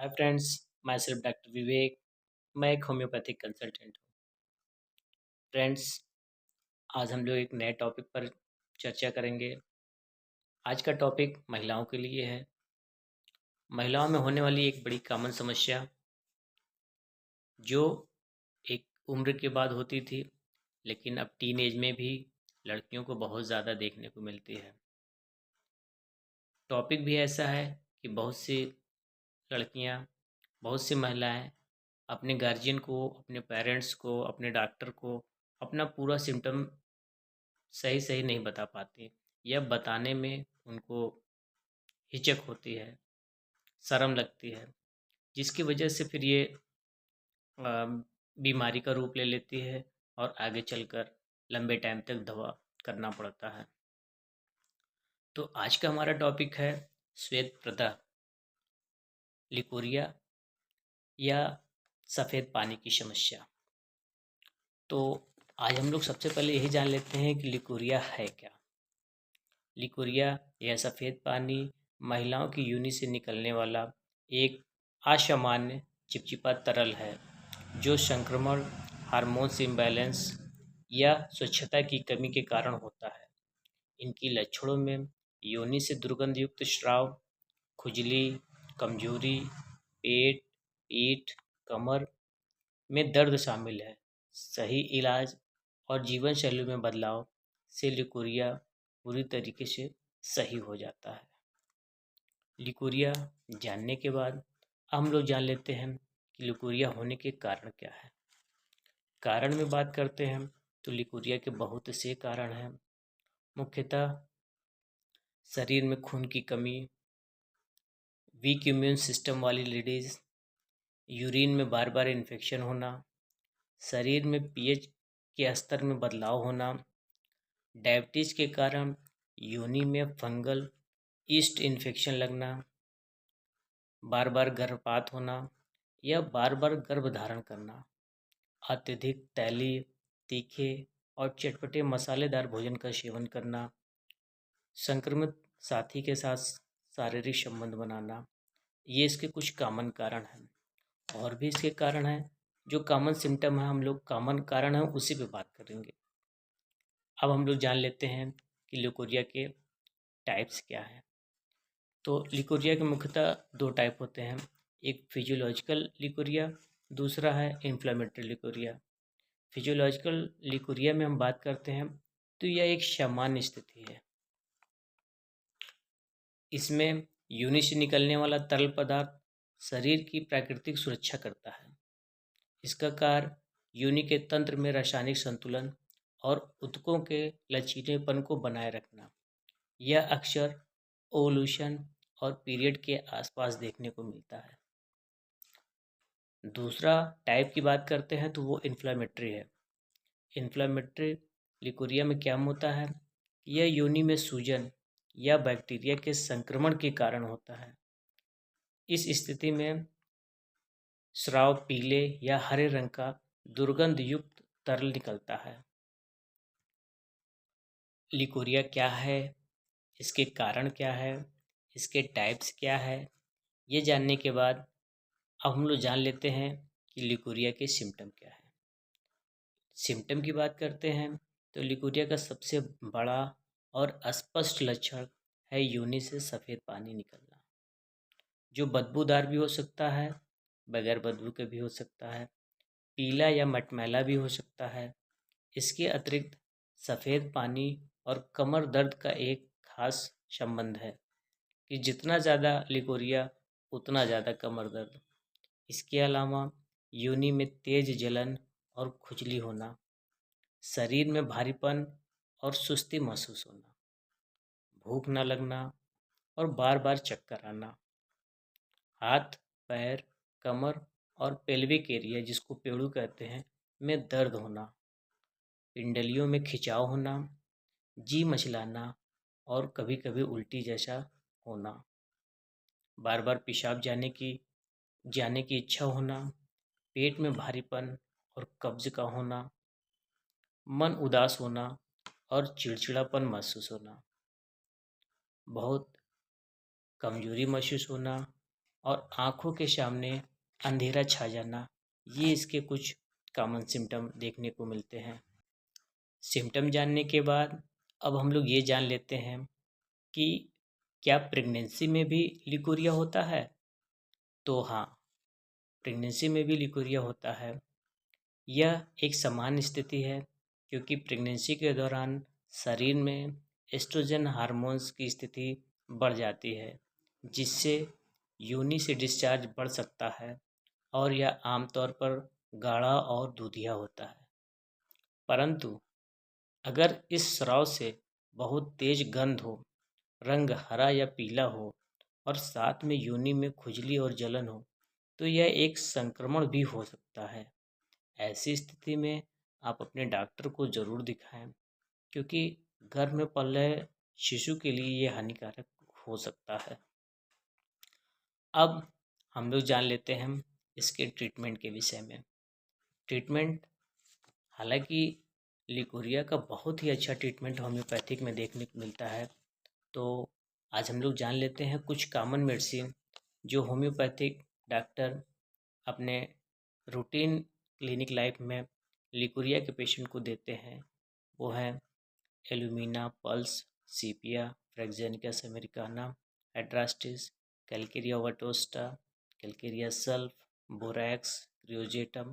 हाय friends, myself doctor Vivek. मैं एक homeopathic consultant हूँ। फ्रेंड्स, आज हम लोग एक नए टॉपिक पर चर्चा करेंगे। आज का टॉपिक महिलाओं के लिए है। महिलाओं में होने वाली एक बड़ी कॉमन समस्या जो एक उम्र के बाद होती थी, लेकिन अब टीन एज में भी लड़कियों को बहुत ज़्यादा देखने को मिलती है। टॉपिक भी ऐसा है कि बहुत सी लड़कियाँ, बहुत सी महिलाएं अपने गार्जियन को, अपने पेरेंट्स को, अपने डॉक्टर को अपना पूरा सिम्टम सही सही नहीं बता पाती या बताने में उनको हिचक होती है, शर्म लगती है, जिसकी वजह से फिर ये बीमारी का रूप ले लेती है और आगे चलकर लंबे टाइम तक दवा करना पड़ता है। तो आज का हमारा टॉपिक है श्वेत प्रदाह, लिकोरिया या सफ़ेद पानी की समस्या। तो आज हम लोग सबसे पहले यही जान लेते हैं कि लिकोरिया है क्या। लिकोरिया या सफ़ेद पानी महिलाओं की योनि से निकलने वाला एक असामान्य चिपचिपा तरल है जो संक्रमण, हार्मोन्स इम्बैलेंस या स्वच्छता की कमी के कारण होता है। इनकी लक्षणों में योनि से दुर्गंध युक्त स्राव, खुजली, कमजोरी, पेट, पीठ, कमर में दर्द शामिल है। सही इलाज और जीवन शैली में बदलाव से लिकोरिया पूरी तरीके से सही हो जाता है। लिकोरिया जानने के बाद हम लोग जान लेते हैं कि लिकोरिया होने के कारण क्या है। कारण में बात करते हैं तो लिकोरिया के बहुत से कारण हैं। मुख्यतः शरीर में खून की कमी, वीक इम्यून सिस्टम वाली लेडीज़, यूरिन में बार बार इन्फेक्शन होना, शरीर में पीएच के स्तर में बदलाव होना, डायबिटीज़ के कारण योनि में फंगल ईस्ट इन्फेक्शन लगना, बार बार गर्भपात होना या बार बार गर्भ धारण करना, अत्यधिक तैलीय, तीखे और चटपटे मसालेदार भोजन का सेवन करना, संक्रमित साथी के साथ शारीरिक संबंध बनाना, ये इसके कुछ कॉमन कारण हैं। और भी इसके कारण हैं, जो कॉमन सिम्टम है हम लोग कॉमन कारण है उसी पे बात करेंगे। अब हम लोग जान लेते हैं कि लिकोरिया के टाइप्स क्या हैं। तो लिकोरिया के मुख्यतः दो टाइप होते हैं, एक फिजियोलॉजिकल लिकोरिया, दूसरा है इन्फ्लेमेटरी लिकोरिया। फिजियोलॉजिकल लिकोरिया में हम बात करते हैं तो यह एक सामान्य स्थिति है। इसमें योनि से निकलने वाला तरल पदार्थ शरीर की प्राकृतिक सुरक्षा करता है। इसका कार्य योनि के तंत्र में रासायनिक संतुलन और ऊतकों के लचीलेपन को बनाए रखना। यह अक्सर ओवुलेशन और पीरियड के आसपास देखने को मिलता है। दूसरा टाइप की बात करते हैं तो वो इन्फ्लेमेटरी है। इन्फ्लेमेटरी लिकोरिया में क्या होता है, यह योनि में सूजन या बैक्टीरिया के संक्रमण के कारण होता है। इस स्थिति में स्राव पीले या हरे रंग का दुर्गंध युक्त तरल निकलता है। लिकोरिया क्या है, इसके कारण क्या है, इसके टाइप्स क्या है, ये जानने के बाद अब हम लोग जान लेते हैं कि लिकोरिया के सिम्टम क्या है। सिम्टम की बात करते हैं तो लिकोरिया का सबसे बड़ा और स्पष्ट लक्षण है योनि से सफ़ेद पानी निकलना, जो बदबूदार भी हो सकता है, बगैर बदबू के भी हो सकता है, पीला या मटमैला भी हो सकता है। इसके अतिरिक्त सफ़ेद पानी और कमर दर्द का एक खास संबंध है कि जितना ज़्यादा लिकोरिया उतना ज़्यादा कमर दर्द। इसके अलावा योनि में तेज जलन और खुजली होना, शरीर में भारीपन और सुस्ती महसूस होना, भूख न लगना और बार बार चक्कर आना, हाथ, पैर, कमर और पेल्विक एरिया जिसको पेड़ू कहते हैं में दर्द होना, पिंडलियों में खिंचाव होना, जी मचलाना और कभी कभी उल्टी जैसा होना, बार बार पेशाब जाने की इच्छा होना, पेट में भारीपन और कब्ज का होना, मन उदास होना और चिड़चिड़ापन महसूस होना, बहुत कमजोरी महसूस होना, और आँखों के सामने अंधेरा छा जाना, ये इसके कुछ कॉमन सिम्टम देखने को मिलते हैं। सिम्टम जानने के बाद अब हम लोग ये जान लेते हैं कि क्या प्रेगनेंसी में भी लिकोरिया होता है? तो हाँ, प्रेगनेंसी में भी लिकोरिया होता है। यह एक सामान्य स्थिति है क्योंकि प्रेगनेंसी के दौरान शरीर में एस्ट्रोजन हार्मोन्स की स्थिति बढ़ जाती है, जिससे योनि से डिस्चार्ज बढ़ सकता है और यह आमतौर पर गाढ़ा और दूधिया होता है। परंतु अगर इस स्राव से बहुत तेज गंध हो, रंग हरा या पीला हो और साथ में योनि में खुजली और जलन हो, तो यह एक संक्रमण भी हो सकता है। ऐसी स्थिति में आप अपने डॉक्टर को ज़रूर दिखाएं, क्योंकि गर्भ में पल रहे शिशु के लिए ये हानिकारक हो सकता है। अब हम लोग जान लेते हैं इसके ट्रीटमेंट के विषय में। ट्रीटमेंट, हालांकि लिकोरिया का बहुत ही अच्छा ट्रीटमेंट होम्योपैथिक में देखने को मिलता है, तो आज हम लोग जान लेते हैं कुछ कॉमन मेडिसिन जो होम्योपैथिक डॉक्टर अपने रूटीन क्लिनिक लाइफ में लिकोरिया के पेशेंट को देते हैं। वो हैं alumina, puls, sepia, fraxinus americana, hydrastis, calcarea ओवाटोस्टा, calcarea sulph, borax, kreosotum,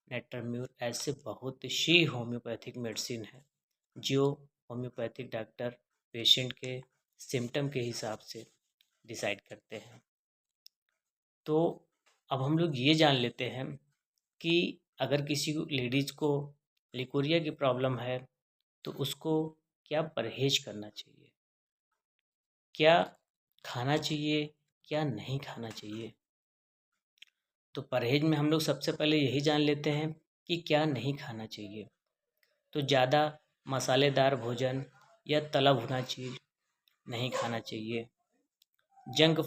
natrum mur. ऐसे बहुत सी होम्योपैथिक मेडिसिन है जो होम्योपैथिक डॉक्टर पेशेंट के सिम्टम के हिसाब से डिसाइड करते हैं। तो अब हम लोग ये जान लेते हैं कि अगर किसी लेडीज़ को लिकोरिया की प्रॉब्लम है तो उसको क्या परहेज करना चाहिए, क्या खाना चाहिए, क्या नहीं खाना चाहिए। तो परहेज में हम लोग सबसे पहले यही जान लेते हैं कि क्या नहीं खाना चाहिए। तो ज़्यादा मसालेदार भोजन या तला भुना चीज़ नहीं खाना चाहिए। जंक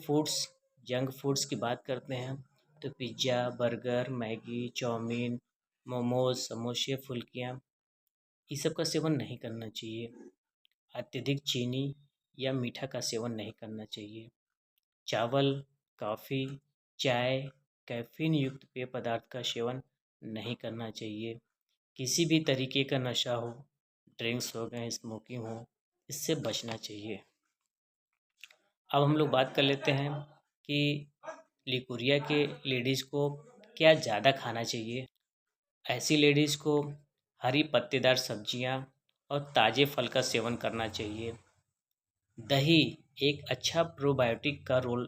फूड्स की बात करते हैं तो pizza, burger, Maggi, chow mein, momos, समोसे, फुल्कियाँ, ये सब का सेवन नहीं करना चाहिए। अत्यधिक चीनी या मीठा का सेवन नहीं करना चाहिए। चावल, कॉफ़ी, चाय, कैफ़ीन युक्त पेय पदार्थ का सेवन नहीं करना चाहिए। किसी भी तरीके का नशा हो, ड्रिंक्स हो गए, स्मोकिंग हो, इससे बचना चाहिए। अब हम लोग बात कर लेते हैं कि लिकोरिया के लेडीज़ को क्या ज़्यादा खाना चाहिए। ऐसी लेडीज़ को हरी पत्तेदार सब्जियां और ताज़े फल का सेवन करना चाहिए। दही एक अच्छा प्रोबायोटिक का रोल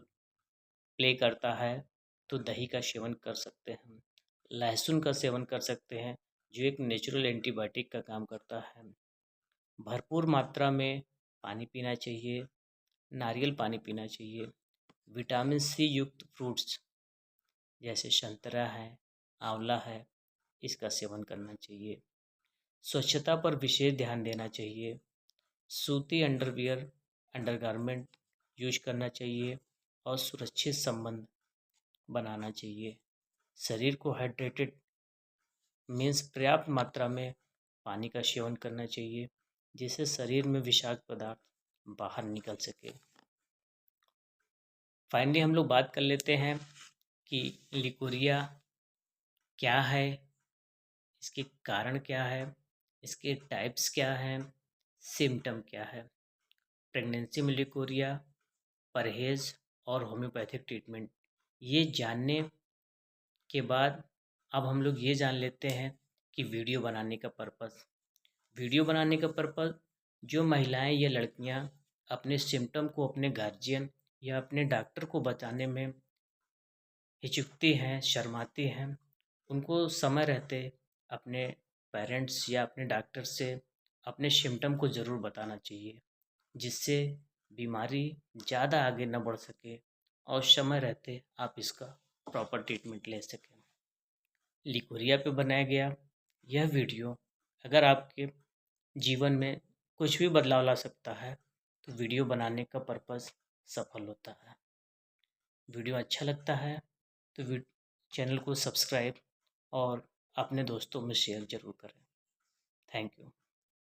प्ले करता है, तो दही का सेवन कर सकते हैं। लहसुन का सेवन कर सकते हैं जो एक नेचुरल एंटीबायोटिक का काम करता है। भरपूर मात्रा में पानी पीना चाहिए, नारियल पानी पीना चाहिए। विटामिन सी युक्त फ्रूट्स जैसे संतरा है, आंवला है, इसका सेवन करना चाहिए। स्वच्छता पर विशेष ध्यान देना चाहिए। सूती अंडरवियर, अंडरगारमेंट यूज करना चाहिए और सुरक्षित संबंध बनाना चाहिए। शरीर को हाइड्रेटेड मीन्स पर्याप्त मात्रा में पानी का सेवन करना चाहिए, जिससे शरीर में विषाक्त पदार्थ बाहर निकल सके। फाइनली हम लोग बात कर लेते हैं कि लिकोरिया क्या है, इसके कारण क्या है, इसके टाइप्स क्या हैं, सिम्टम क्या है। प्रेगनेंसी में लिकोरिया, परहेज और होम्योपैथिक ट्रीटमेंट, ये जानने के बाद अब हम लोग ये जान लेते हैं कि वीडियो बनाने का पर्पस। वीडियो बनाने का पर्पस, जो महिलाएं या लड़कियां अपने सिम्टम को अपने गार्जियन या अपने डॉक्टर को बताने में हिचकती हैं, शर्माती हैं, उनको समय रहते अपने पेरेंट्स या अपने डॉक्टर से अपने सिम्टम को ज़रूर बताना चाहिए, जिससे बीमारी ज़्यादा आगे न बढ़ सके और समय रहते आप इसका प्रॉपर ट्रीटमेंट ले सकें। लिकोरिया पे बनाया गया यह वीडियो अगर आपके जीवन में कुछ भी बदलाव ला सकता है, तो वीडियो बनाने का पर्पस सफल होता है। वीडियो अच्छा लगता है तो चैनल को सब्सक्राइब और अपने दोस्तों में शेयर ज़रूर करें। Thank you.